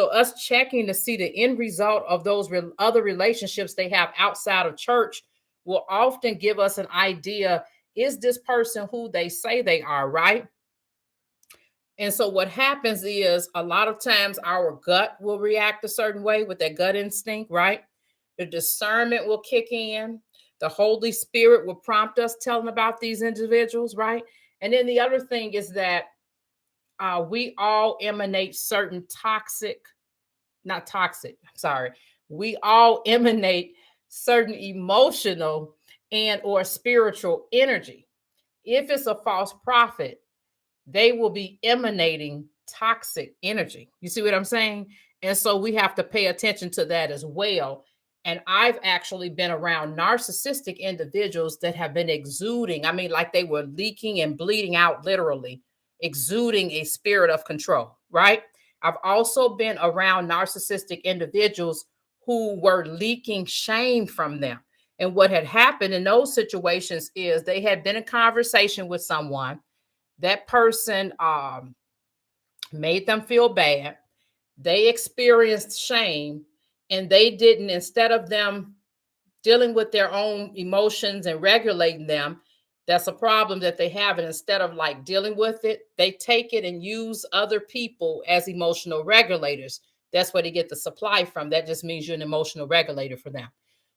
So us checking to see the end result of those other relationships they have outside of church will often give us an idea, is this person who they say they are, right? And so what happens is a lot of times our gut will react a certain way with that gut instinct, right? The discernment will kick in. The Holy Spirit will prompt us telling about these individuals, right? And then the other thing is that we all emanate certain not toxic, sorry. We all emanate certain emotional and or spiritual energy. If it's a false prophet, they will be emanating toxic energy. You see what I'm saying? And so we have to pay attention to that as well. And I've actually been around narcissistic individuals that have been exuding, I mean, like they were leaking and bleeding out, literally, exuding a spirit of control, right? I've also been around narcissistic individuals who were leaking shame from them. And what had happened in those situations is they had been in conversation with someone. That person made them feel bad. They experienced shame, and they didn't, instead of them dealing with their own emotions and regulating them, that's a problem that they have. And instead of like dealing with it, they take it and use other people as emotional regulators. That's where they get the supply from. That just means you're an emotional regulator for them.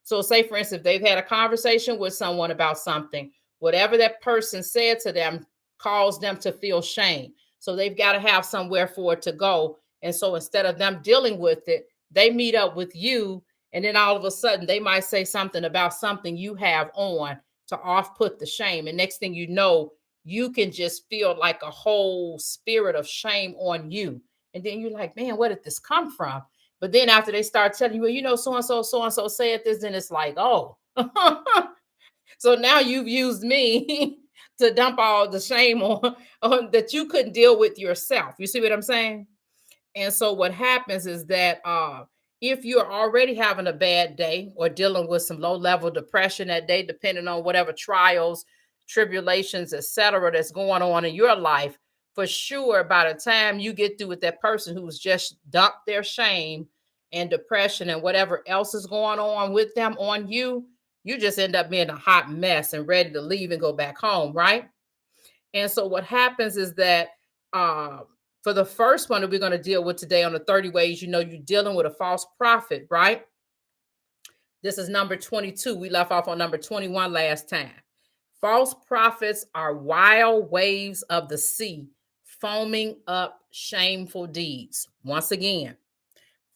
So, say for instance, they've had a conversation with someone about something, whatever that person said to them caused them to feel shame. So, they've got to have somewhere for it to go. And so, instead of them dealing with it, they meet up with you. And then all of a sudden, they might say something about something you have on to off put the shame. And next thing you know, you can just feel like a whole spirit of shame on you. And then you're like, man, where did this come from? But then after they start telling you, well, you know, so and so said this, then it's like, oh, so now you've used me to dump all the shame on that you couldn't deal with yourself. You see what I'm saying? And so what happens is that if you're already having a bad day or dealing with some low level depression that day, depending on whatever trials, tribulations, etc., that's going on in your life, for sure, by the time you get through with that person who's just dumped their shame and depression and whatever else is going on with them on you, you just end up being a hot mess and ready to leave and go back home, right? And so what happens is that for the first one that we're going to deal with today on the 30 ways you know you're dealing with a false prophet, right? This is number 22. We left off on number 21 last time. False prophets are wild waves of the sea, foaming up shameful deeds. Once again,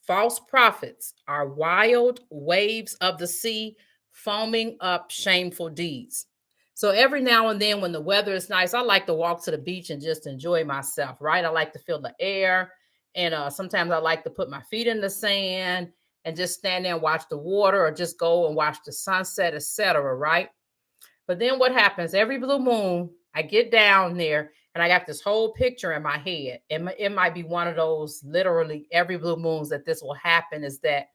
false prophets are wild waves of the sea, foaming up shameful deeds. So every now and then when the weather is nice, I like to walk to the beach and just enjoy myself, right? I like to feel the air. And sometimes I like to put my feet in the sand and just stand there and watch the water or just go and watch the sunset, etc., right? But then what happens? Every blue moon, I get down there and I got this whole picture in my head. It might be one of those literally every blue moons that this will happen, is that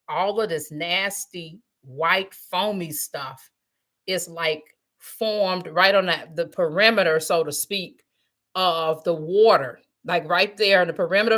all of this nasty white foamy stuff is like formed right on the perimeter, so to speak, of the water, like right there in the perimeter